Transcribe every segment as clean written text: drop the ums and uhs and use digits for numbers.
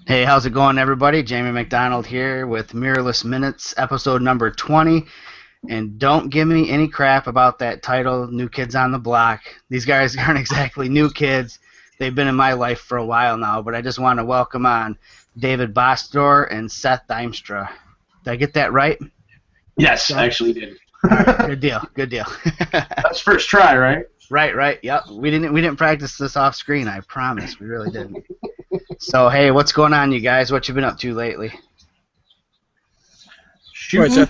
Hey, how's it going, everybody? Jamie McDonald here with Mirrorless Minutes, episode number 20. And don't give me any crap about that title, New Kids on the Block. These guys aren't exactly new kids. They've been in my life for a while now, but I just want to welcome on David Bostedor and Seth Duimstra. Did I get that right? Yes, I actually did. All right, good deal, good deal. That's first try, right? Right. Yep. We didn't practice this off screen. I promise, we really didn't. So hey, what's going on, you guys? What you been up to lately? Shooting.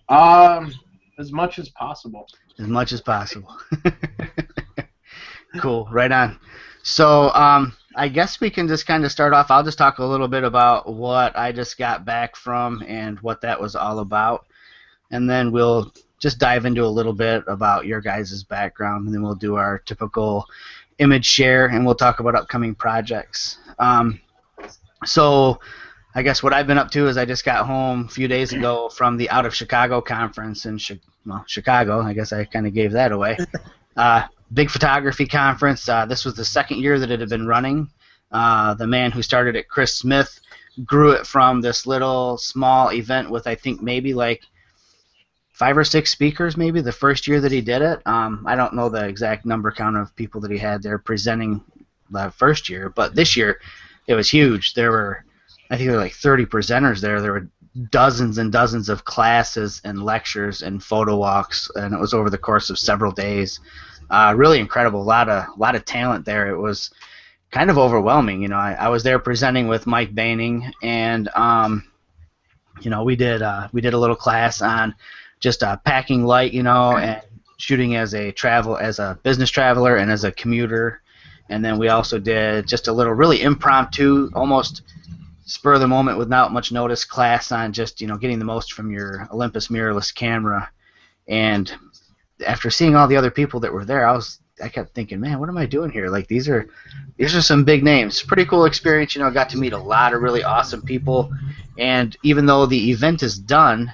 As much as possible. As much as possible. Cool. Right on. So I guess we can just kind of start off. I'll just talk a little bit about what I just got back from and what that was all about, and then we'll just dive into a little bit about your guys' background, and then we'll do our typical image share, and we'll talk about upcoming projects. So I guess what I've been up to is I just got home a few days ago from the Out of Chicago conference in Chicago. I guess I kind of gave that away. Big photography conference. This was the second year that it had been running. The man who started it, Chris Smith, grew it from this little small event with I think maybe like 5 or 6 speakers maybe the first year that he did it. I don't know the exact number count of people that he had there presenting the first year, but this year it was huge. I think there were like 30 presenters there. There were dozens and dozens of classes and lectures and photo walks, and it was over the course of several days. Really incredible. A lot of talent there. It was kind of overwhelming. You know, I was there presenting with Mike Baining, and we did a little class on just packing light, and shooting as a business traveler and as a commuter. And then we also did just a little really impromptu, almost spur of the moment without much notice class on just getting the most from your Olympus mirrorless camera. And after seeing all the other people that were there, I kept thinking, man, what am I doing here? Like these are some big names. Pretty cool experience. I got to meet a lot of really awesome people. And even though the event is done,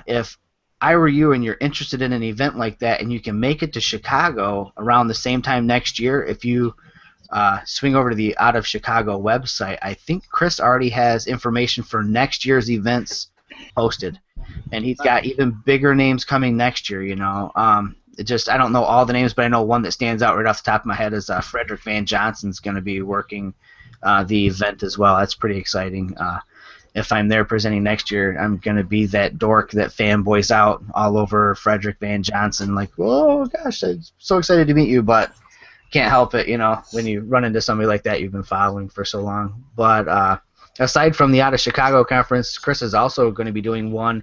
if I were you and you're interested in an event like that and you can make it to Chicago around the same time next year, if you swing over to the Out of Chicago website, I think Chris already has information for next year's events posted, and he's got even bigger names coming next year. I don't know all the names, but I know one that stands out right off the top of my head is Frederick Van Johnson's going to be working the event as well. That's pretty exciting. If I'm there presenting next year, I'm going to be that dork that fanboys out all over Frederick Van Johnson, like, oh gosh, I'm so excited to meet you, but can't help it, when you run into somebody like that you've been following for so long. But aside from the Out of Chicago conference, Chris is also going to be doing one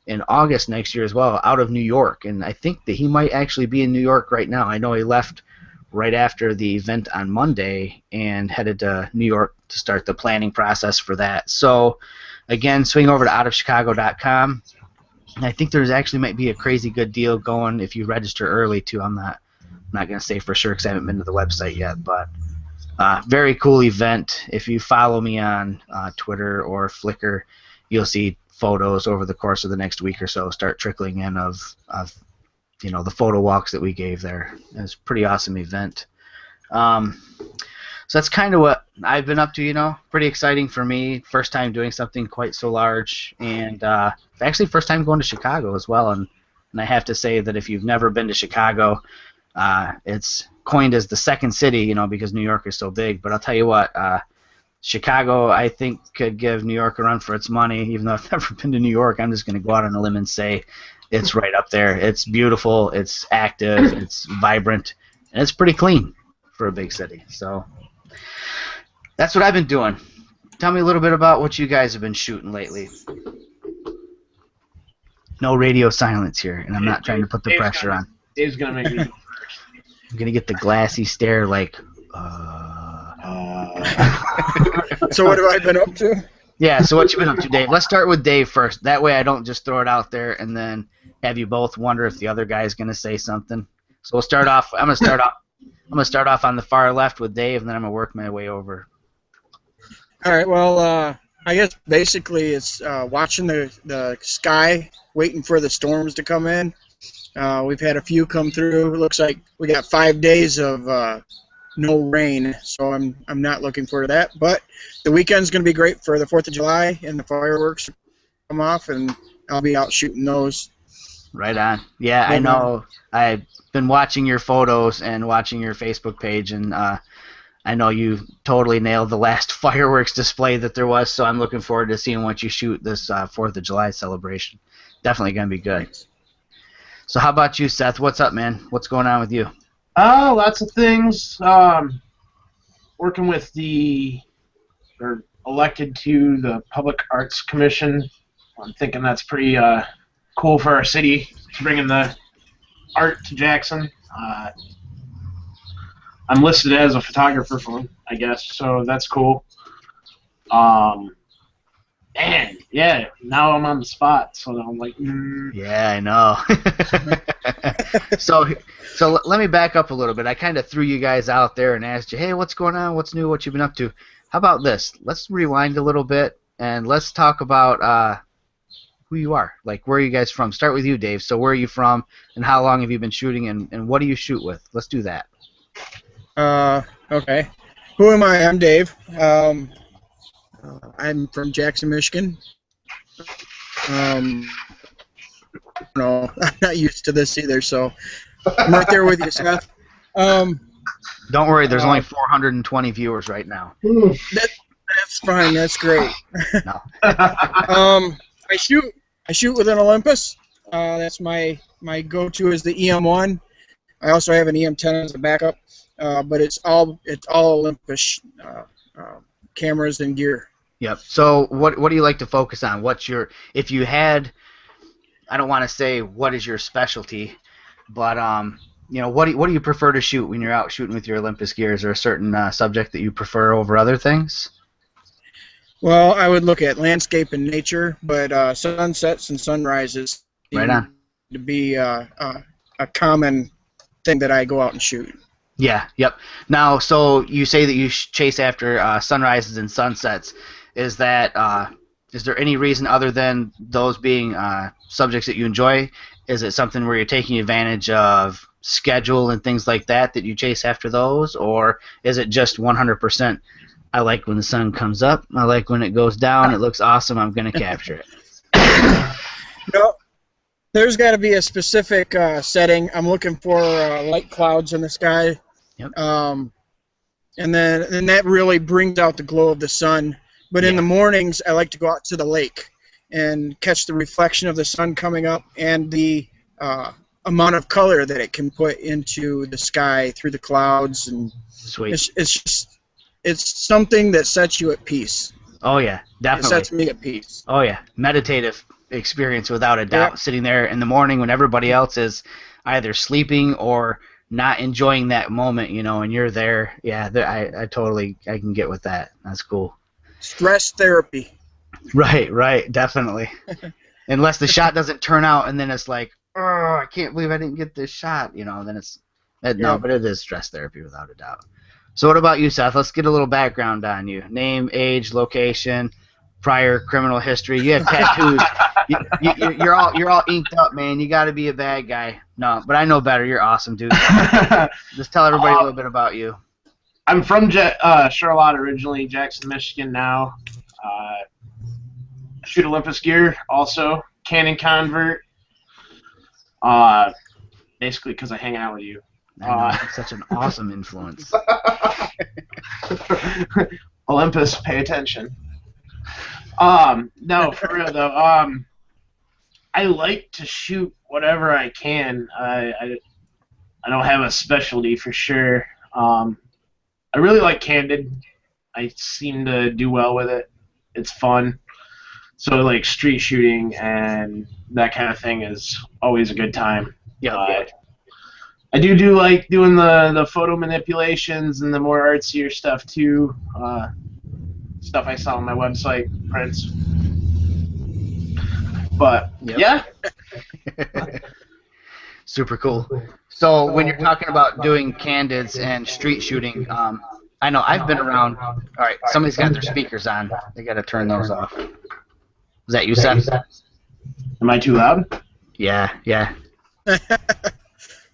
in August next year as well, out of New York, and I think that he might actually be in New York right now. I know he left right after the event on Monday and headed to New York to start the planning process for that. So again, swing over to outofchicago.com. And I think there's actually might be a crazy good deal going if you register early too. I'm not going to say for sure because I haven't been to the website yet, but very cool event. If you follow me on Twitter or Flickr, you'll see photos over the course of the next week or so start trickling in of the photo walks that we gave there. It was a pretty awesome event. So that's kind of what I've been up to, pretty exciting for me. First time doing something quite so large, and actually first time going to Chicago as well. And I have to say that if you've never been to Chicago, it's coined as the second city, because New York is so big. But I'll tell you what, Chicago, I think, could give New York a run for its money. Even though I've never been to New York, I'm just going to go out on a limb and say it's right up there. It's beautiful, it's active, it's vibrant, and it's pretty clean for a big city. So that's what I've been doing. Tell me a little bit about what you guys have been shooting lately. No radio silence here, and I'm not trying to put the pressure on. Dave's going to make me go first. I'm going to get the glassy stare like, So what have I been up to? Yeah, so what you been up to, Dave? Let's start with Dave first. That way I don't just throw it out there and then have you both wonder if the other guy is going to say something. So we'll start off. I'm going to start off on the far left with Dave, and then I'm going to work my way over. All right. Well, I guess basically it's watching the sky, waiting for the storms to come in. We've had a few come through. It looks like we got 5 days of no rain, so I'm not looking forward to that. But the weekend's going to be great for the 4th of July, and the fireworks come off, and I'll be out shooting those. Right on. Yeah, I know. I've been watching your photos and watching your Facebook page, and I know you totally nailed the last fireworks display that there was, so I'm looking forward to seeing what you shoot this 4th of July celebration. Definitely going to be good. So how about you, Seth? What's up, man? What's going on with you? Lots of things. Working with or elected to the Public Arts Commission. I'm thinking that's pretty cool for our city, bringing the art to Jackson. I'm listed as a photographer for them, I guess, so that's cool. And yeah, now I'm on the spot, so I'm like, Yeah, I know. So let me back up a little bit. I kind of threw you guys out there and asked you, hey, what's going on? What's new? What you been up to? How about this? Let's rewind a little bit and let's talk about who you are. Like, where are you guys from? Start with you, Dave. So where are you from, and how long have you been shooting, and what do you shoot with? Let's do that. Okay. Who am I? I'm Dave. I'm from Jackson, Michigan. No, I'm not used to this either, so I'm right there with you, Seth. Don't worry, there's only 420 viewers right now. That's fine. That's great. No. I shoot with an Olympus. That's my go-to is the EM1. I also have an EM10 as a backup, but it's all Olympus cameras and gear. Yep. So what do you like to focus on? What's your, if you had, I don't want to say what is your specialty, but you know, what do you prefer to shoot when you're out shooting with your Olympus gear? Is there a certain subject that you prefer over other things? Well, I would look at landscape and nature, but sunsets and sunrises Right on. to be a common thing that I go out and shoot. Yeah. Yep. Now, so you say that you chase after sunrises and sunsets. Is that is there any reason other than those being subjects that you enjoy? Is it something where you're taking advantage of schedule and things like that you chase after those, or is it just 100%? I like when the sun comes up. I like when it goes down. It looks awesome. I'm gonna capture it. No, there's got to be a specific setting. I'm looking for light clouds in the sky. Yep. And then that really brings out the glow of the sun. But in the mornings, I like to go out to the lake and catch the reflection of the sun coming up and the amount of color that it can put into the sky through the clouds. And Sweet. It's something that sets you at peace. Oh yeah, definitely. It sets me at peace. Oh yeah, meditative experience without a doubt. Yep. Sitting there in the morning when everybody else is either sleeping or not enjoying that moment, you know, and you're there. Yeah, I can get with that. That's cool. Stress therapy. Right, definitely. Unless the shot doesn't turn out, and then it's like, oh, I can't believe I didn't get this shot, you know. Then it's no, but it is stress therapy without a doubt. So what about you, Seth? Let's get a little background on you. Name, age, location, prior criminal history. You have tattoos. You're all inked up, man. You got to be a bad guy. No, but I know better. You're awesome, dude. Just tell everybody a little bit about you. I'm from Charlotte originally, Jackson, Michigan now. Shoot Olympus gear also. Canon convert. Basically because I hang out with you. I know, it's such an awesome influence. Olympus, pay attention. No, for real though. I like to shoot whatever I can. I don't have a specialty for sure. I really like candid. I seem to do well with it. It's fun. So like street shooting and that kind of thing is always a good time. Yeah. I do like doing the photo manipulations and the more artsier stuff too. Stuff I saw on my website, prints. But yeah. Super cool. So when you're talking about doing candids and street shooting, I know I've been around. All right, somebody's got their speakers on. They got to turn those off. Is that you, Seth? Am I too loud? Yeah.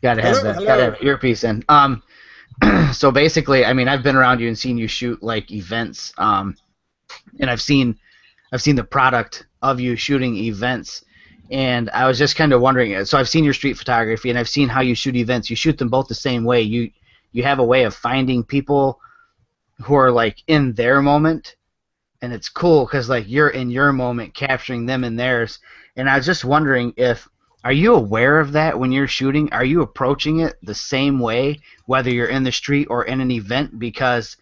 Gotta have that. Gotta have earpiece in. So basically, I mean, I've been around you and seen you shoot like events, and I've seen the product of you shooting events, and I was just kind of wondering. So I've seen your street photography, and I've seen how you shoot events. You shoot them both the same way. You have a way of finding people who are like in their moment, and it's cool because like you're in your moment, capturing them in theirs. And I was just wondering if are you aware of that when you're shooting? Are you approaching it the same way, whether you're in the street or in an event? Because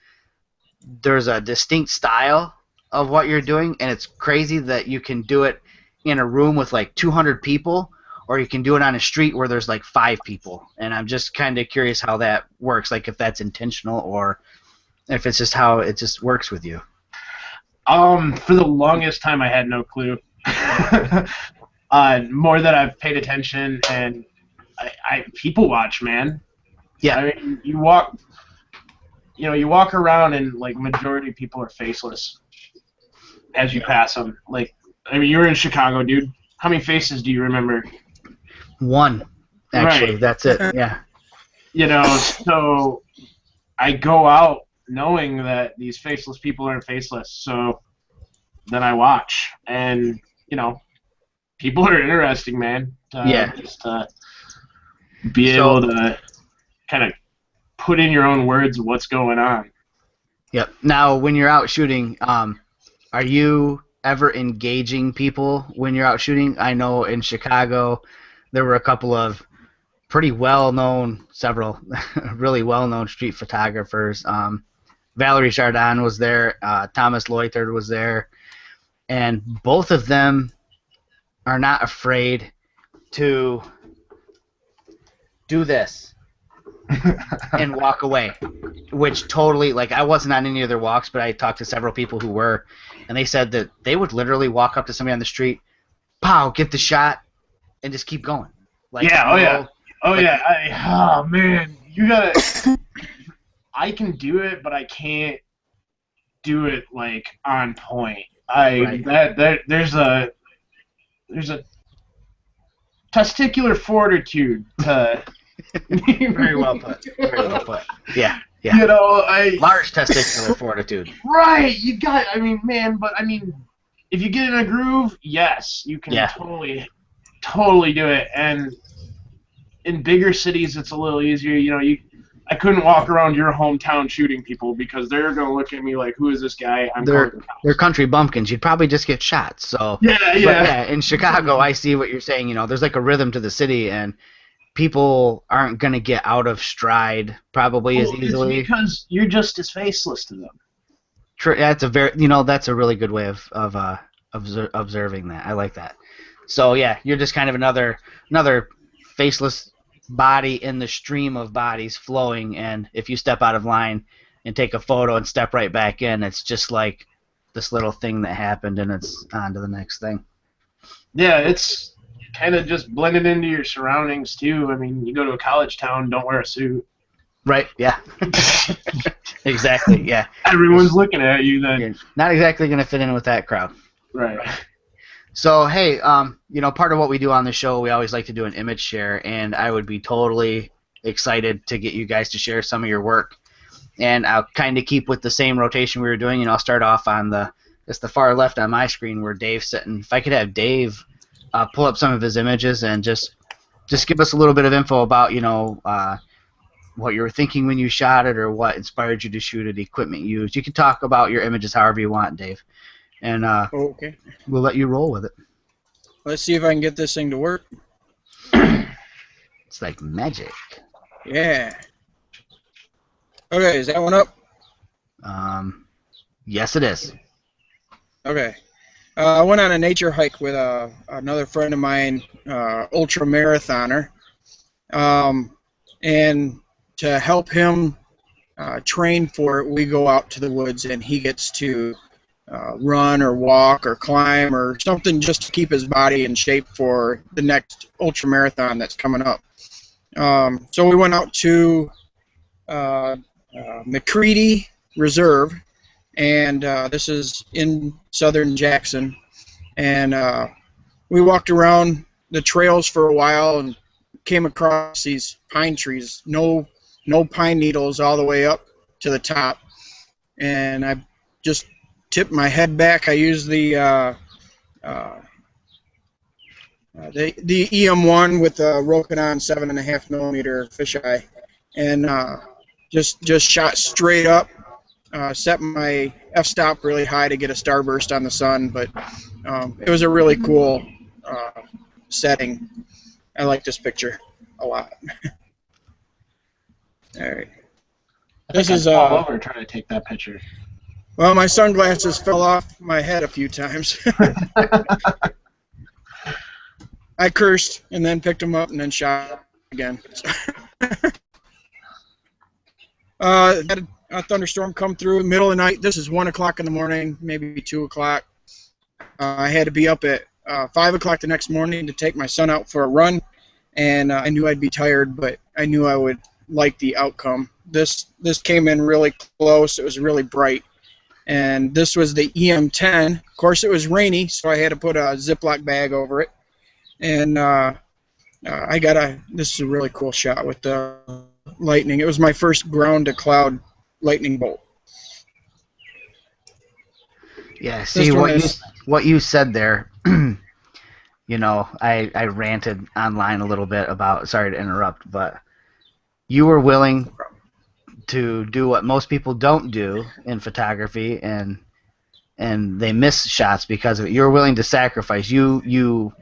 there's a distinct style of what you're doing, and it's crazy that you can do it in a room with like 200 people, or you can do it on a street where there's like 5 people. And I'm just kind of curious how that works, like if that's intentional or if it's just how it just works with you. For the longest time, I had no clue. More that I've paid attention, and I people watch, man. Yeah. I mean, you walk around, and like majority of people are faceless as you pass them. Like, I mean, you were in Chicago, dude. How many faces do you remember? One, actually. Right. That's it. Yeah. So I go out knowing that these faceless people aren't faceless. So then I watch, and people are interesting, man. Yeah. Just be able to kind of put in your own words what's going on. Yep. Now, when you're out shooting, are you ever engaging people when you're out shooting? I know in Chicago there were a couple of pretty well-known, several really well-known street photographers. Valerie Chardon was there, Thomas Leuthard was there, and both of them are not afraid to do this and walk away, which totally, like, I wasn't on any of their walks, but I talked to several people who were, and they said that they would literally walk up to somebody on the street, pow, get the shot, and just keep going. Like, yeah, oh man, you gotta. I can do it, but I can't do it like on point. There's a testicular fortitude to. Very well put. Very well put. Yeah. Large testicular fortitude. Right, you got. I mean, man, but I mean, if you get in a groove, yes, you can totally do it. And in bigger cities, it's a little easier. I couldn't walk around your hometown shooting people because they're gonna look at me like, "Who is this guy?" They're country bumpkins. You'd probably just get shot. So yeah. In Chicago, I see what you're saying. There's like a rhythm to the city, and people aren't gonna get out of stride probably as easily. It's because you're just as faceless to them. True. That's that's a really good way of observing that. I like that. So yeah, you're just kind of another faceless body in the stream of bodies flowing, and if you step out of line and take a photo and step right back in, it's just like this little thing that happened, and it's on to the next thing. Yeah, it's kind of just blended into your surroundings too. I mean, you go to a college town, don't wear a suit. Right, yeah. Exactly, yeah. Everyone's looking at you then. You're not exactly going to fit in with that crowd. Right. So, hey, part of what we do on the show, we always like to do an image share, and I would be totally excited to get you guys to share some of your work. And I'll kind of keep with the same rotation we were doing, I'll start off on the far left on my screen where Dave's sitting. If I could have Dave pull up some of his images and just give us a little bit of info about, what you were thinking when you shot it or what inspired you to shoot it, equipment used. You can talk about your images however you want, Dave. And okay. We'll let you roll with it. Let's see if I can get this thing to work. It's like magic. Yeah. Okay, is that one up? Yes, it is. Okay. I went on a nature hike with another friend of mine, ultra marathoner, and to help him train for it, we go out to the woods, and he gets to run or walk or climb or something just to keep his body in shape for the next ultra marathon that's coming up. So we went out to McCready Reserve, and this is in southern Jackson, and we walked around the trails for a while and came across these pine trees, no no pine needles all the way up to the top. And I just tipped my head back. I used the EM1 with a Rokinon 7.5 millimeter fisheye, and just shot straight up. Set my f-stop really high to get a starburst on the sun, but it was a really cool setting. I like this picture a lot. All right. This is all over trying to take that picture. Well, my sunglasses fell off my head a few times. I cursed and then picked them up and then shot again. Had a thunderstorm come through middle of the night. This is 1 o'clock in the morning, maybe 2 o'clock. I had to be up at 5 o'clock the next morning to take my son out for a run, and I knew I'd be tired, but I knew I would like the outcome. This came in really close. It was really bright, and this was the EM10. Of course, it was rainy, so I had to put a Ziploc bag over it, and this is a really cool shot with the lightning. It was my first ground-to-cloud lightning bolt. Yeah, see what you said there. You know, I ranted online a little bit about. Sorry to interrupt, but you were willing to do what most people don't do in photography, and they miss shots because of it. You're willing to sacrifice. You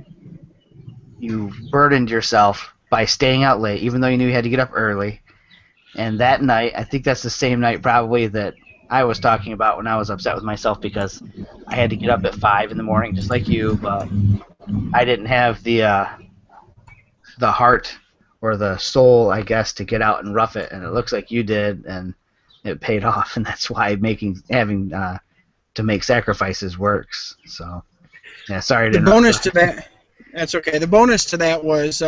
burdened yourself by staying out late, even though you knew you had to get up early. And that night, I think that's the same night probably that I was talking about when I was upset with myself because I had to get up at 5 in the morning, just like you, but I didn't have the heart or the soul, I guess, to get out and rough it. And it looks like you did, and it paid off. And that's why having to make sacrifices works. So, yeah, sorry to interrupt. The bonus to that. That's okay. The bonus to that was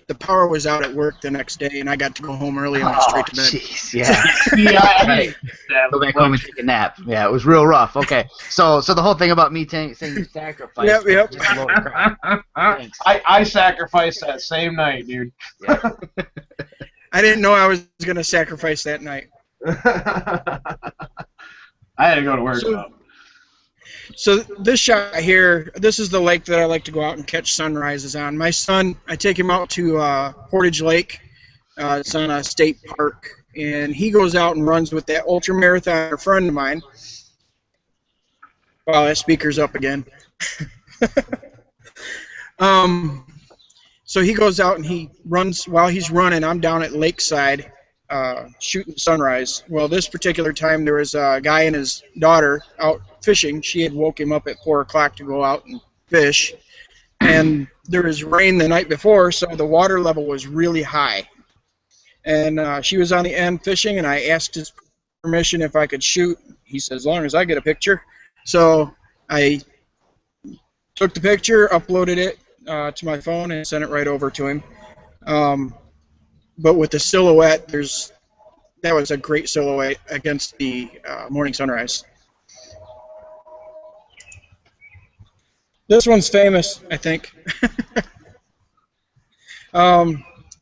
the power was out at work the next day, and I got to go home early and went straight to bed. Jeez, yeah. Yeah, Right. Go back home and take a nap. Yeah, it was real rough. Okay, so the whole thing about me saying sacrifice. Yep. Just a load of crap. Thanks. I sacrificed that same night, dude. Yeah. I didn't know I was going to sacrifice that night. I had to go to work. So this shot here, this is the lake that I like to go out and catch sunrises on. My son, I take him out to Portage Lake. It's on a state park, and he goes out and runs with that ultramarathoner friend of mine. Wow, that speaker's up again. So he goes out and he runs. While he's running, I'm down at Lakeside shooting sunrise. Well, this particular time there was a guy and his daughter out fishing. She had woke him up at 4 o'clock to go out and fish, and there was rain the night before, so the water level was really high. And she was on the end fishing, and I asked his permission if I could shoot. He said, as long as I get a picture. So I took the picture, uploaded it to my phone, and sent it right over to him. But with the silhouette, that was a great silhouette against the morning sunrise. This one's famous, I think.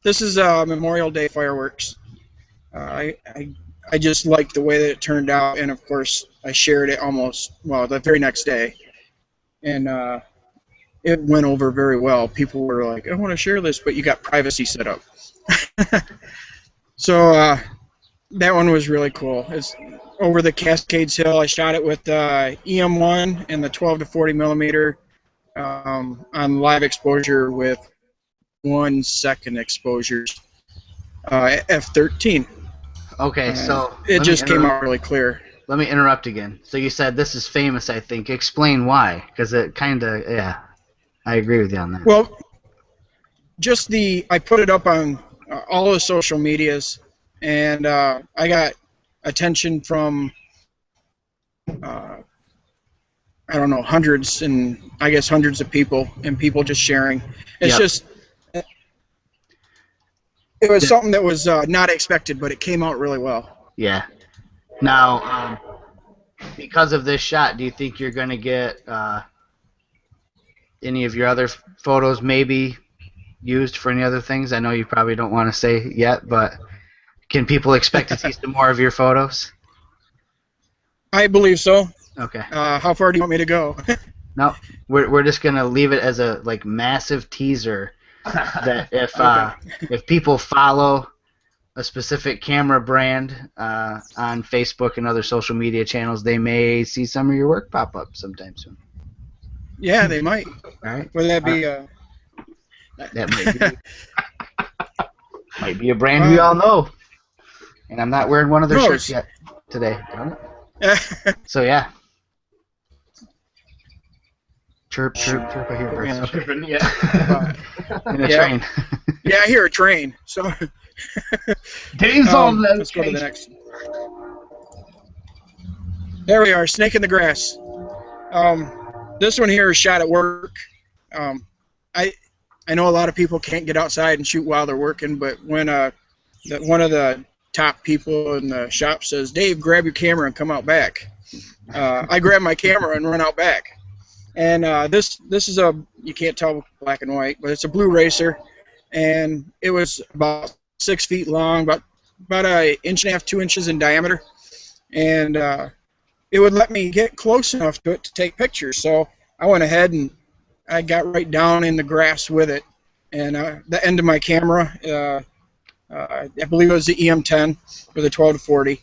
This is Memorial Day fireworks. I just liked the way that it turned out, and of course I shared it the very next day, and it went over very well. People were like, I want to share this, but you got privacy set up. So that one was really cool. It's over the Cascades Hill. I shot it with EM1 and the 12 to 40 millimeter on live exposure with 1 second exposures, f13. Okay, so it just came out really clear. Let me interrupt again. So you said this is famous, I think. Explain why, because it kind of, yeah, I agree with you on that. Well, I put it up on all the social medias, and I got attention from, I don't know, hundreds of people, and people just sharing. It's just, it was something that was not expected, but it came out really well. Yeah. Now, because of this shot, do you think you're going to get any of your other photos maybe used for any other things? I know you probably don't want to say yet, but Can people expect to see some more of your photos? I believe so. Okay. How far do you want me to go? No, we're just gonna leave it as a massive teaser that if people follow a specific camera brand on Facebook and other social media channels, they may see some of your work pop up sometime soon. Yeah, they might. All right. Would that be? That might be a brand we all know. And I'm not wearing one of their shirts yet today. So yeah. Chirp, chirp, chirp. I hear birds. Chirping, yeah. In a train. Yeah, I hear a train. So. Dave's on that. Let's go to the next. There we are, snake in the grass. This one here is shot at work. I know a lot of people can't get outside and shoot while they're working, but when one of the top people in the shop says, "Dave, grab your camera and come out back," I grab my camera and run out back. And this is you can't tell black and white, but it's a blue racer, and it was about 6 feet long, about an inch and a half, 2 inches in diameter, and it would let me get close enough to it to take pictures. So I went ahead and I got right down in the grass with it, and the end of my camera, I believe it was the EM10 or the 12-40.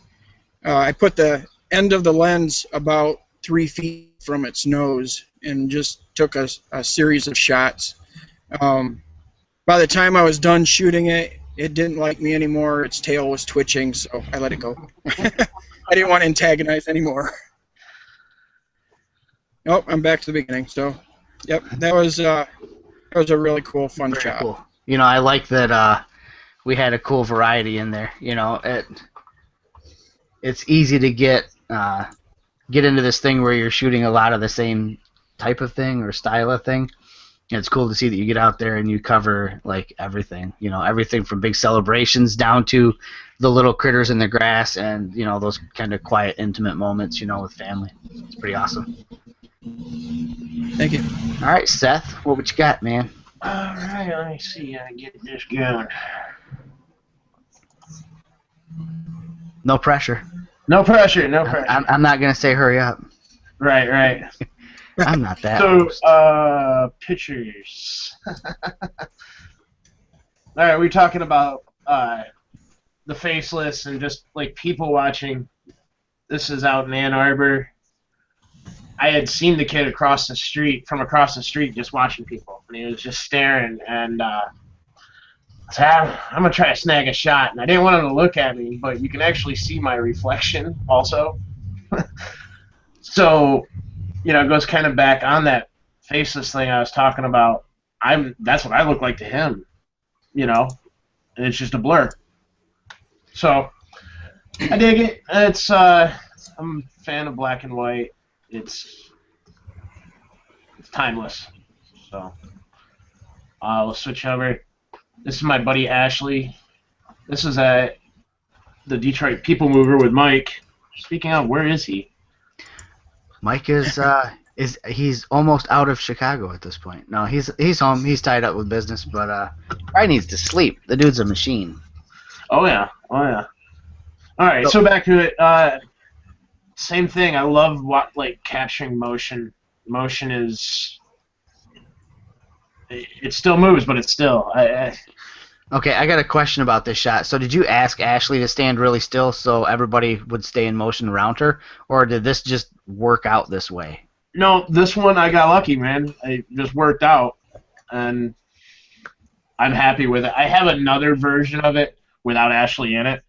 I put the end of the lens about 3 feet from its nose and just took a series of shots. By the time I was done shooting it, it didn't like me anymore. Its tail was twitching, so I let it go. I didn't want to antagonize anymore. Oh, I'm back to the beginning. So, yep, that was a really cool, fun shot. Cool. You know, I like that we had a cool variety in there. You know, it's easy to get into this thing where you're shooting a lot of the same type of thing or style of thing. And it's cool to see that you get out there and you cover like everything. You know, everything from big celebrations down to the little critters in the grass and, you know, those kind of quiet, intimate moments, you know, with family. It's pretty awesome. Thank you. All right, Seth, what you got, man? All right, let me see. I get this going. No pressure. No pressure. No pressure. I'm not gonna say hurry up. Right. I'm not that. So, pictures. All right, we're talking about the faceless and just like people watching. This is out in Ann Arbor. I had seen the kid across the street, just watching people, and he was just staring. And I said, I'm gonna try to snag a shot, and I didn't want him to look at me, but you can actually see my reflection also. So, you know, it goes kind of back on that faceless thing I was talking about. That's what I look like to him, you know, and it's just a blur. So I dig it. It's I'm a fan of black and white. It's timeless. So we'll switch over. This is my buddy Ashley. This is at the Detroit People Mover with Mike. Speaking of, where is he? Mike is he's almost out of Chicago at this point. No, he's home. He's tied up with business, but probably needs to sleep. The dude's a machine. Oh yeah. All right, so back to it. Same thing. I love capturing motion. Motion is it still moves, but it's still. Okay, I got a question about this shot. So did you ask Ashley to stand really still so everybody would stay in motion around her, or did this just work out this way? No, this one I got lucky, man. It just worked out, and I'm happy with it. I have another version of it without Ashley in it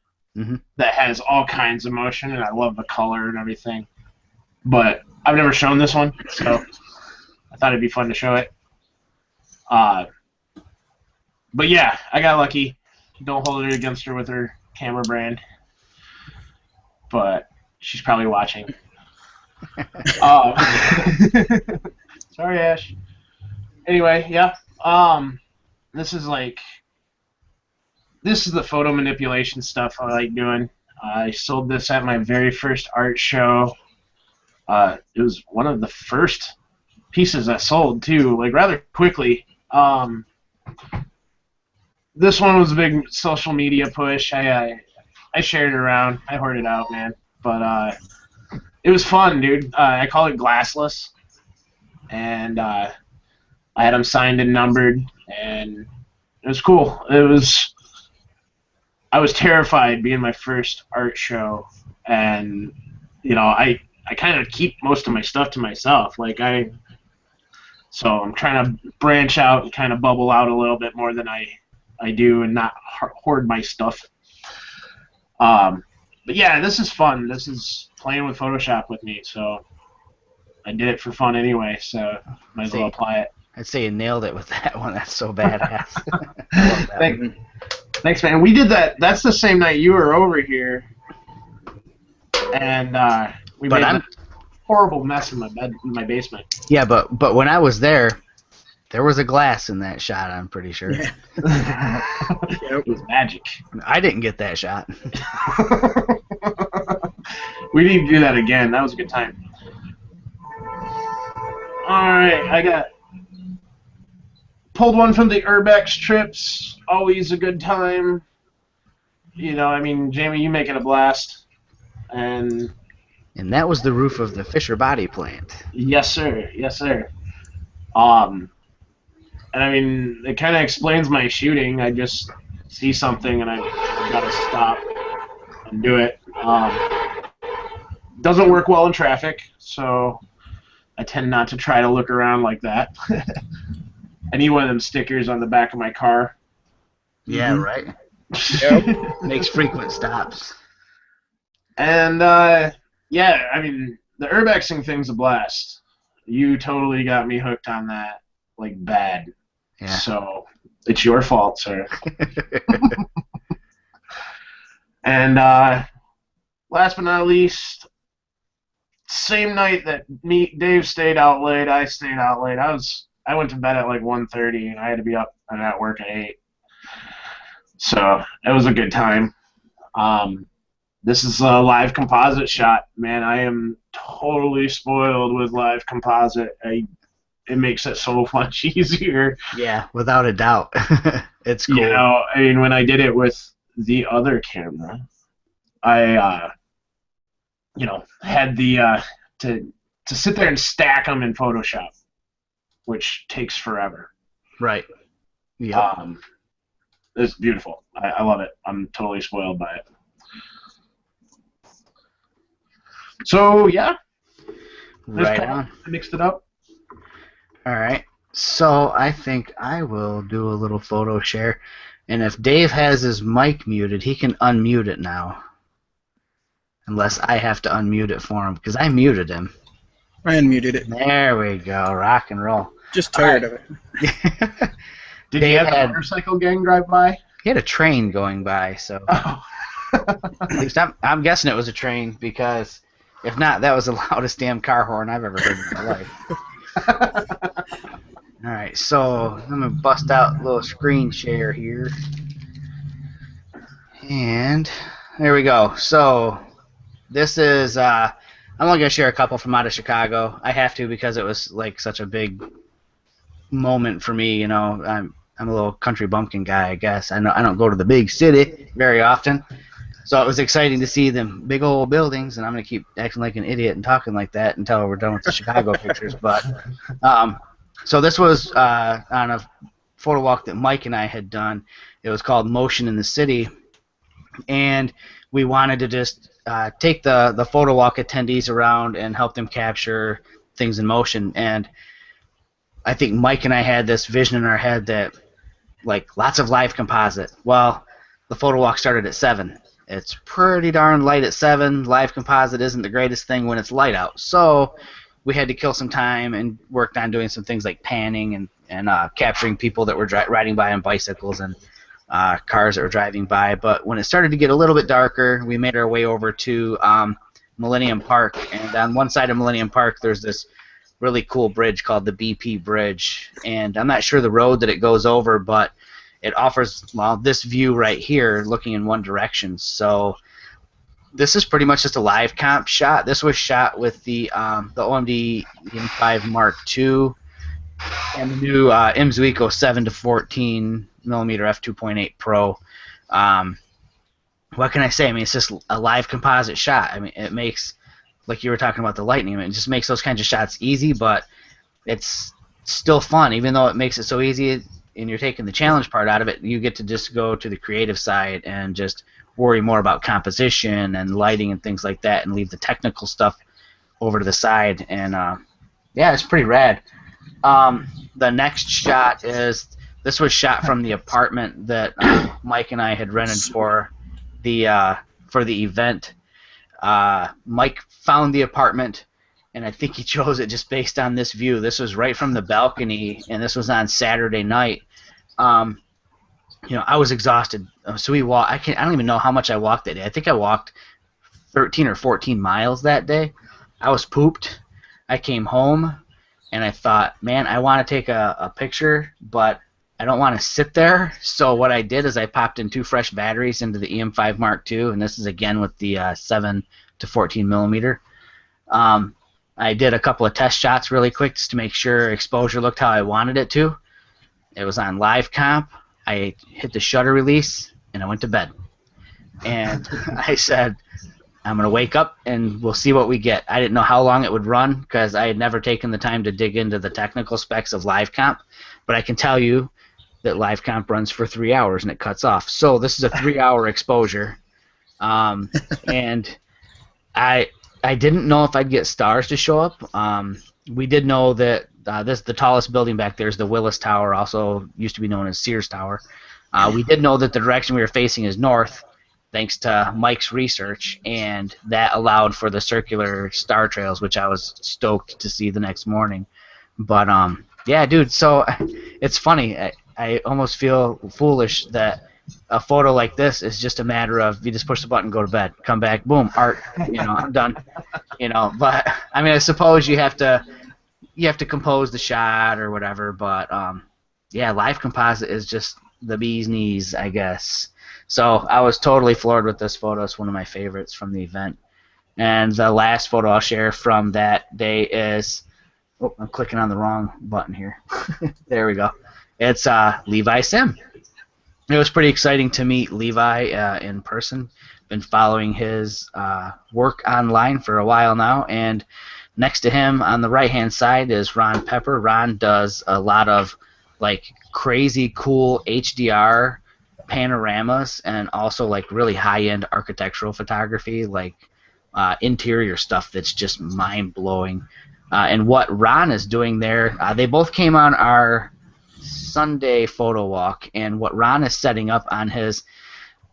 that has all kinds of motion, and I love the color and everything. But I've never shown this one, so I thought it'd be fun to show it. But yeah, I got lucky. Don't hold it against her with her camera brand. But she's probably watching. Sorry, Ash. Anyway, yeah. This is the photo manipulation stuff I like doing. I sold this at my very first art show. It was one of the first pieces I sold too, like rather quickly. This one was a big social media push. I I shared it around. I hoarded it out, man. But it was fun, dude. I call it glassless, and I had them signed and numbered, and it was cool. I was terrified being my first art show, and I kind of keep most of my stuff to myself. So I'm trying to branch out and kind of bubble out a little bit more than I do, and not hoard my stuff. But yeah, this is fun. This is playing with Photoshop with me, so I did it for fun anyway, so might as well apply it. I'd say you nailed it with that one. That's so badass. I love that one. Thanks, man. We did that. That's the same night you were over here, and we made a horrible mess in my basement. Yeah, but when I was there was a glass in that shot, I'm pretty sure. Yeah. It was magic. I didn't get that shot. We need to do that again. That was a good time. Alright, I pulled one from the Urbex trips. Always a good time. Jamie, you make it a blast. And that was the roof of the Fisher body plant. Yes, sir. Yes, sir. And it kind of explains my shooting. I just see something and I gotta stop and do it. Doesn't work well in traffic, so I tend not to try to look around like that. I need one of them stickers on the back of my car. Yeah, right. Yep. Makes frequent stops. And the urbexing thing's a blast. You totally got me hooked on that, like bad. Yeah. So it's your fault, sir. And last but not least, same night that Dave stayed out late, I stayed out late. I went to bed at like 1:30, and I had to be up and at work at 8. So it was a good time. This is a live composite shot, man. I am totally spoiled with live composite. It makes it so much easier. Yeah, without a doubt. It's cool. When I did it with the other camera, I had the to sit there and stack them in Photoshop, which takes forever. Right. Yeah. It's beautiful. I love it. I'm totally spoiled by it. So yeah. Right on. I mixed it up. All right. So I think I will do a little photo share, and if Dave has his mic muted, he can unmute it now. Unless I have to unmute it for him, because I muted him. I unmuted it. There we go. Rock and roll. Just tired of it. Did he have a motorcycle gang drive by? He had a train going by, so. Oh. At least I'm guessing it was a train, because if not, that was the loudest damn car horn I've ever heard in my life. All right, so I'm going to bust out a little screen share here. And there we go. So this is, I'm only going to share a couple from out of Chicago. I have to because it was like such a big moment for me. I'm a little country bumpkin guy, I guess. I don't go to the big city very often. So it was exciting to see them big old buildings, and I'm going to keep acting like an idiot and talking like that until we're done with the Chicago pictures. But so this was on a photo walk that Mike and I had done. It was called Motion in the City, and we wanted to just take the photo walk attendees around and help them capture things in motion. And I think Mike and I had this vision in our head that, like, lots of live composite. Well, the photo walk started at 7. It's pretty darn light at 7. Live composite isn't the greatest thing when it's light out. So we had to kill some time and worked on doing some things like panning and capturing people that were riding by on bicycles and cars that were driving by. But when it started to get a little bit darker, we made our way over to Millennium Park. And on one side of Millennium Park, there's this really cool bridge called the BP Bridge. And I'm not sure the road that it goes over, but it offers, well, this view right here looking in one direction. So this is pretty much just a live comp shot. This was shot with the OMD M5 Mark II and the new Imzuiko 7 to 14 millimeter f2.8 Pro. what can I say? I mean, it's just a live composite shot. I mean, it makes, like you were talking about the lightning, I mean, it just makes those kinds of shots easy, but it's still fun, even though it makes it so easy and you're taking the challenge part out of it. You get to just go to the creative side and just worry more about composition and lighting and things like that, and leave the technical stuff over to the side. And yeah, it's pretty rad. The next shot is, this was shot from the apartment that Mike and I had rented for the event. Mike found the apartment, and I think he chose it just based on this view. This was right from the balcony, and this was on Saturday night. You know, I was exhausted, so we walked. I don't even know how much I walked that day. I think I walked 13 or 14 miles that day. I was pooped. I came home, and I thought, man, I want to take a picture, but I don't want to sit there. So what I did is I popped in 2 fresh batteries into the EM5 Mark II, and this is again with the 7 to 14 millimeter. I did a couple of test shots really quick just to make sure exposure looked how I wanted it to. It was on live comp. I hit the shutter release, and I went to bed. And I said, I'm going to wake up, and we'll see what we get. I didn't know how long it would run because I had never taken the time to dig into the technical specs of live comp. But I can tell you that live comp runs for 3 hours, and it cuts off. So this is a 3-hour exposure. And I didn't know if I'd get stars to show up. We did know that the tallest building back there is the Willis Tower, also used to be known as Sears Tower. We did know that the direction we were facing is north, thanks to Mike's research, and that allowed for the circular star trails, which I was stoked to see the next morning. But yeah, dude, so it's funny. I almost feel foolish that a photo like this is just a matter of you just push the button, go to bed, come back, boom, art. You know, I'm done. You know, but I mean, I suppose you have to compose the shot or whatever. But yeah, live composite is just the bee's knees, I guess. So I was totally floored with this photo. It's one of my favorites from the event. And the last photo I'll share from that day is, oh, I'm clicking on the wrong button here. There we go. It's Levi Sim. It was pretty exciting to meet Levi in person. Been following his work online for a while now, and next to him on the right-hand side is Ron Pepper. Ron does a lot of like crazy cool HDR panoramas and also like really high-end architectural photography, like interior stuff that's just mind-blowing. And what Ron is doing there, they both came on our Sunday photo walk, and what Ron is setting up on his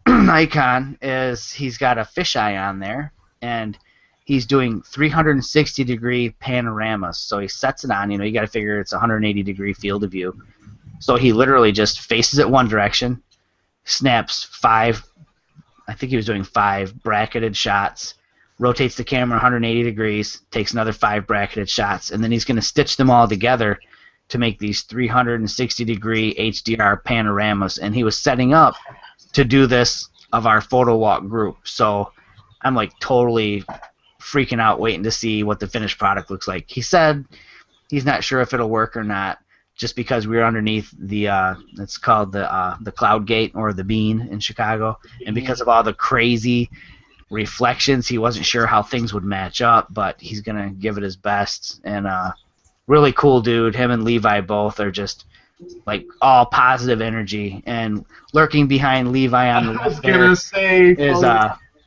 Nikon is he's got a fisheye on there, and he's doing 360-degree panoramas. So he sets it on, you know, you got to figure it's 180-degree field of view. So he literally just faces it one direction, snaps 5, I think he was doing 5 bracketed shots, rotates the camera 180 degrees, takes another 5 bracketed shots, and then he's going to stitch them all together to make these 360-degree HDR panoramas. And he was setting up to do this of our photo walk group. So I'm like totally freaking out waiting to see what the finished product looks like. He said he's not sure if it'll work or not, just because we were underneath the it's called the Cloud Gate or the Bean in Chicago, and because of all the crazy reflections, he wasn't sure how things would match up, but he's gonna give it his best. And really cool dude. Him and Levi both are just like all positive energy. And lurking behind Levi on the left there is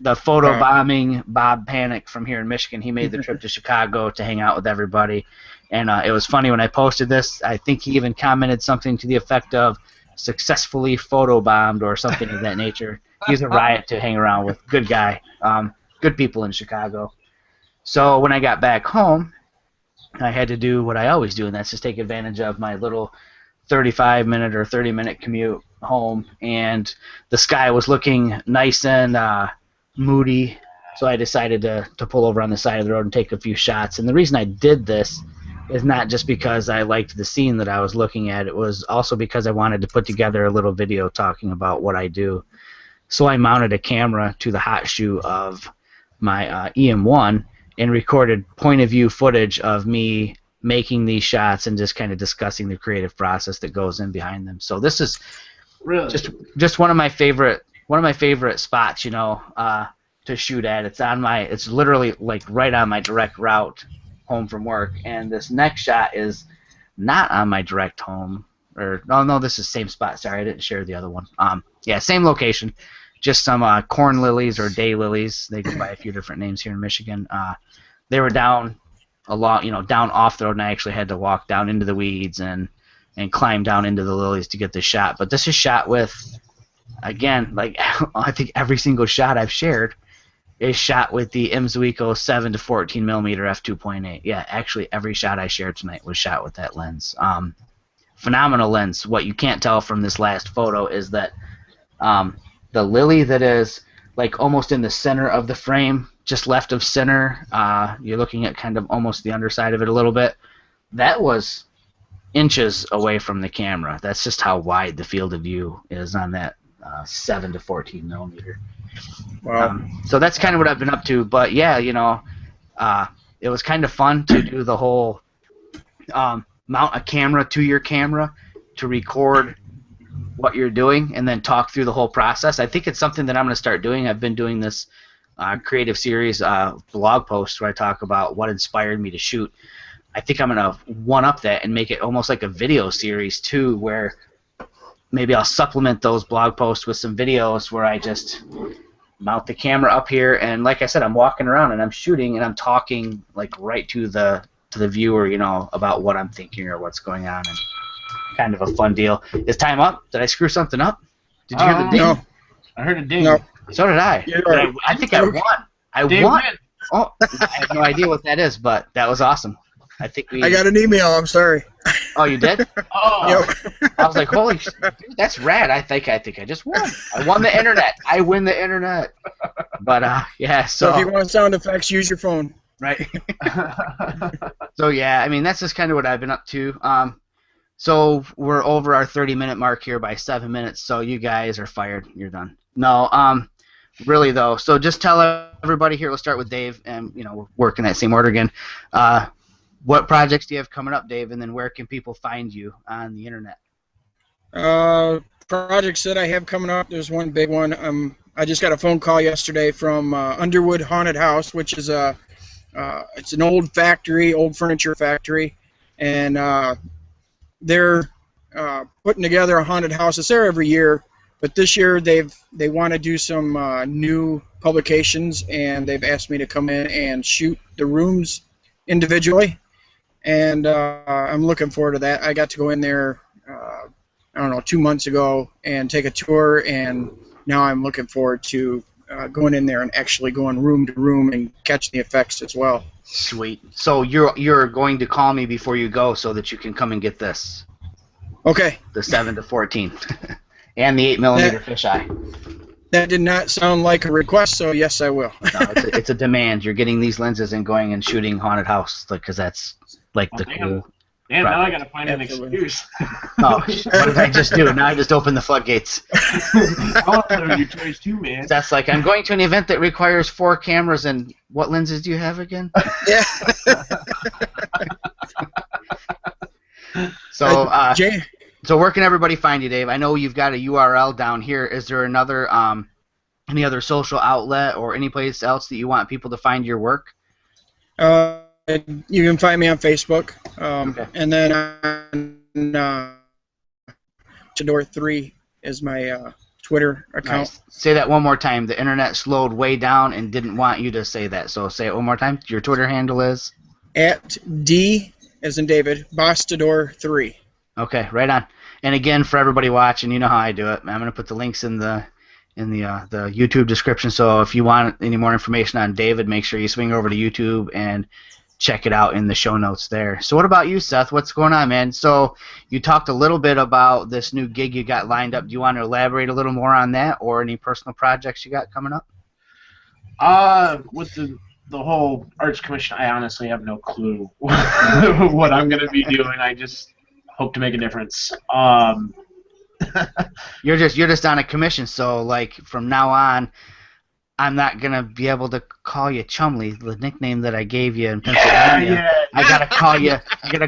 the photo bombing Bob Panic from here in Michigan. He made the trip to Chicago to hang out with everybody. And it was funny when I posted this. I think he even commented something to the effect of successfully photobombed or something of that nature. He's a riot to hang around with. Good guy. Good people in Chicago. So when I got back home, I had to do what I always do, and that's just take advantage of my little 35-minute or 30-minute commute home. And the sky was looking nice and moody, so I decided to pull over on the side of the road and take a few shots. And the reason I did this is not just because I liked the scene that I was looking at. It was also because I wanted to put together a little video talking about what I do. So I mounted a camera to the hot shoe of my EM1 and recorded point-of-view footage of me making these shots and just kind of discussing the creative process that goes in behind them. So this is really just one of my favorite one of my favorite spots, to shoot at. It's literally like right on my direct route home from work, and this next shot is not on my direct home. Or no, this is the same spot. Sorry, I didn't share the other one. Yeah, same location, just some corn lilies or day lilies. They go by a few different names here in Michigan. They were down down off the road, and I actually had to walk down into the weeds and climb down into the lilies to get this shot. But this is shot with, again, like I think every single shot I've shared is shot with the Imzuiko 7 to 14 millimeter f2.8. Yeah, actually every shot I shared tonight was shot with that lens. Phenomenal lens. What you can't tell from this last photo is that the lily that is like almost in the center of the frame, just left of center, you're looking at kind of almost the underside of it a little bit, that was inches away from the camera. That's just how wide the field of view is on that 7 to 14 millimeter. Wow. So that's kind of what I've been up to. But yeah, it was kind of fun to do the whole mount a camera to your camera to record what you're doing and then talk through the whole process. I think it's something that I'm going to start doing. I've been doing this creative series blog post where I talk about what inspired me to shoot. I think I'm going to one-up that and make it almost like a video series too, where maybe I'll supplement those blog posts with some videos where I just mount the camera up here, and like I said, I'm walking around and I'm shooting and I'm talking like right to the viewer, about what I'm thinking or what's going on, and kind of a fun deal. Is time up? Did I screw something up? Did you hear the ding? No. I heard a ding. No. So did I. Right. I think I won. I Dave won. win. Oh, I have no idea what that is, but that was awesome. I think we. I got an email. I'm sorry. Oh, you did? Oh. Yep. I was like, holy shit, dude, that's rad. I think I just won. I won the internet. I win the internet. But yeah. So if you want sound effects, use your phone. Right. So yeah, I mean that's just kind of what I've been up to. So we're over our 30-minute mark here by 7 minutes. So you guys are fired. You're done. No. Really though. So just tell everybody here. Let's start with Dave, and we'll work in that same order again. What projects do you have coming up, Dave, and then where can people find you on the internet? Projects that I have coming up, there's one big one. I just got a phone call yesterday from Underwood Haunted House, which is it's an old factory, old furniture factory, and they're putting together a haunted house. It's there every year, but this year they want to do some new publications, and they've asked me to come in and shoot the rooms individually. And I'm looking forward to that. I got to go in there, 2 months ago and take a tour, and now I'm looking forward to going in there and actually going room to room and catching the effects as well. Sweet. So you're going to call me before you go so that you can come and get this. Okay. The 7 to 14 and the 8mm fisheye. That did not sound like a request, so yes, I will. No, it's a demand. You're getting these lenses and going and shooting haunted house because that's like the cool. Damn, now I gotta find an excuse. Oh, what did I just do? Now I just opened the floodgates. I'll have your choice too, man. That's like, I'm going to an event that requires 4 cameras, and what lenses do you have again? Yeah. So where can everybody find you, Dave? I know you've got a URL down here. Is there another any other social outlet or any place else that you want people to find your work? You can find me on Facebook, Okay. and then on Bostedor 3 is my Twitter account. Nice. Say that one more time. The internet slowed way down and didn't want you to say that. So say it one more time. Your Twitter handle is? At D, as in David, Bostedor 3. Okay, right on. And again, for everybody watching, you know how I do it. I'm going to put the links in the YouTube description. So if you want any more information on David, make sure you swing over to YouTube and check it out in the show notes there. So what about you, Seth? What's going on, man? So you talked a little bit about this new gig you got lined up. Do you want to elaborate a little more on that, or any personal projects you got coming up? With the whole Arts Commission, I honestly have no clue what I'm going to be doing. I just hope to make a difference. You're just on a commission, so like from now on, I'm not gonna be able to call you Chumley, the nickname that I gave you in Pennsylvania. Yeah. I gotta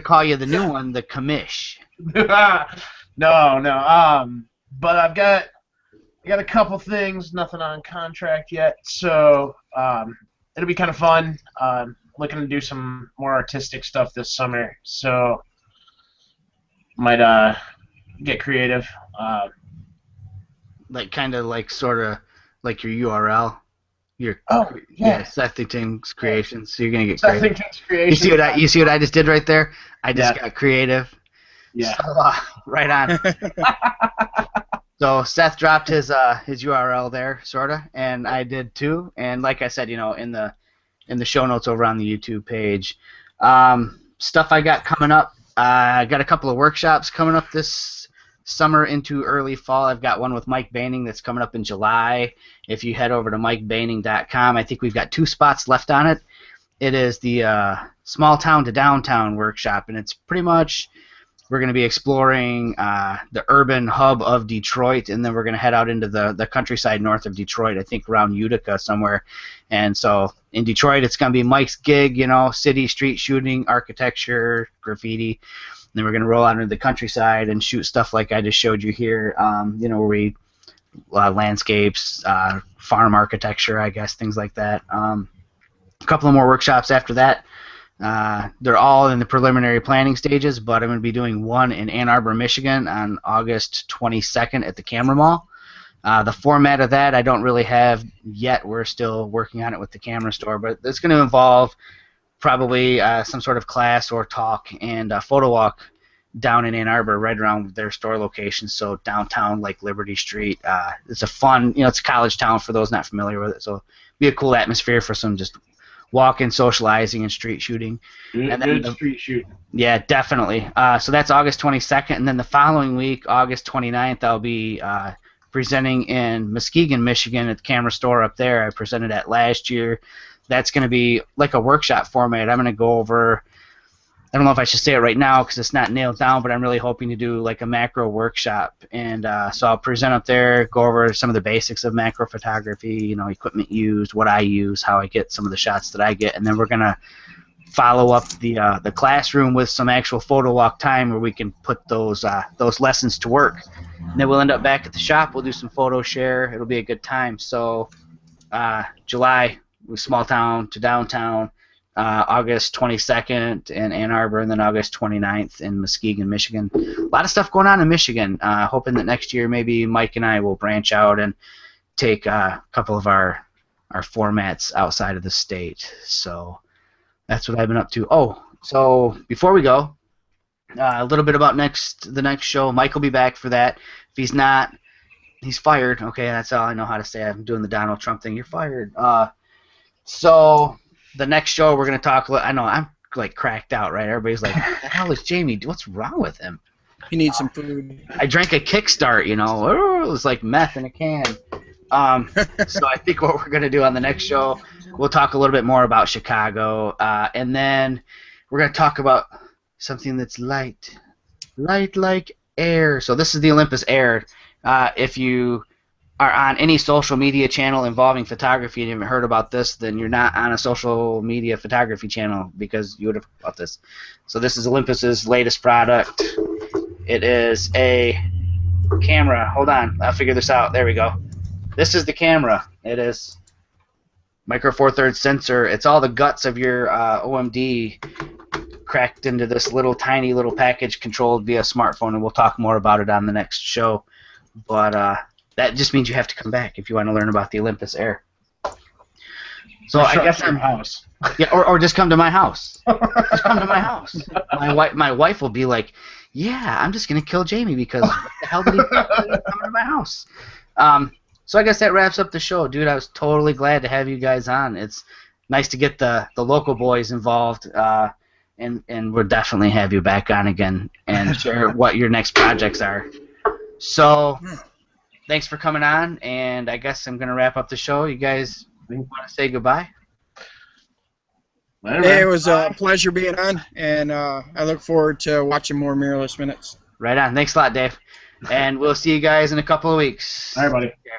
call you the new one, the Commish. No. But I've got I got a couple things, nothing on contract yet, so it'll be kind of fun. Looking to do some more artistic stuff this summer, so might get creative. Like kind of like sort of like your URL, your Oh yeah, Sethington's Creations. So you're gonna get Seth creative. Creations. You see what I just did right there? I just Yeah. got creative. Yeah. So, right on. So Seth dropped his URL there, sorta, and I did too. And like I said, in the show notes over on the YouTube page, stuff I got coming up. I got a couple of workshops coming up this summer into early fall. I've got one with Mike Baining that's coming up in July. If you head over to MikeBaining.com, I think we've got 2 spots left on it. It is the small town to downtown workshop, and it's pretty much we're going to be exploring the urban hub of Detroit, and then we're going to head out into the countryside north of Detroit, I think around Utica somewhere. And so in Detroit, it's going to be Mike's gig, city, street shooting, architecture, graffiti. And then we're going to roll out into the countryside and shoot stuff like I just showed you here, where we landscapes, farm architecture, I guess, things like that. A couple of more workshops after that. They're all in the preliminary planning stages, but I'm going to be doing one in Ann Arbor, Michigan on August 22nd at the Camera Mall. The format of that I don't really have yet. We're still working on it with the Camera Store, but it's going to involve probably some sort of class or talk and a photo walk down in Ann Arbor right around their store location, so downtown like Liberty Street. It's a fun, it's a college town for those not familiar with it, so it'll be a cool atmosphere for some just walking, socializing, and street shooting. Good street shooting. Yeah, definitely. So that's August 22nd, and then the following week, August 29th, I'll be presenting in Muskegon, Michigan at the Camera Store up there. I presented at last year. That's going to be like a workshop format. I'm going to go over, I don't know if I should say it right now because it's not nailed down, but I'm really hoping to do like a macro workshop. And so I'll present up there, go over some of the basics of macro photography, equipment used, what I use, how I get some of the shots that I get. And then we're going to follow up the classroom with some actual photo walk time where we can put those lessons to work. And then we'll end up back at the shop. We'll do some photo share. It'll be a good time. So July, small town to downtown. August 22nd in Ann Arbor, and then August 29th in Muskegon, Michigan. A lot of stuff going on in Michigan. Hoping that next year maybe Mike and I will branch out and take a couple of our formats outside of the state. So that's what I've been up to. Oh, so before we go, a little bit about the next show. Mike will be back for that. If he's not, he's fired. Okay, that's all I know how to say. I'm doing the Donald Trump thing. You're fired. So the next show we're going to talk. I know I'm like cracked out, right? Everybody's like, "What the hell is Jamie? What's wrong with him?" He needs some food. I drank a Kickstart, it was like meth in a can. So I think what we're going to do on the next show, we'll talk a little bit more about Chicago, and then we're going to talk about something that's light like air. So this is the Olympus Air. If you are on any social media channel involving photography and you haven't heard about this, then you're not on a social media photography channel because you would have heard about this. So this is Olympus's latest product. It is a camera. Hold on, I'll figure this out. There we go. This is the camera. It is micro four thirds sensor. It's all the guts of your OMD cracked into this tiny little package controlled via smartphone, and we'll talk more about it on the next show. But that just means you have to come back if you want to learn about the Olympus Air. So I guess I'm house. Yeah, or just come to my house. Just come to my house. My wife will be like, "Yeah, I'm just gonna kill Jamie because what the hell did he come to my house?" So I guess that wraps up the show, dude. I was totally glad to have you guys on. It's nice to get the local boys involved, and we'll definitely have you back on again and share what your next projects are. So. Thanks for coming on, and I guess I'm going to wrap up the show. You guys want to say goodbye? Hey, it was a pleasure being on, and I look forward to watching more Mirrorless Minutes. Right on. Thanks a lot, Dave. And we'll see you guys in a couple of weeks. All right, buddy. Yeah.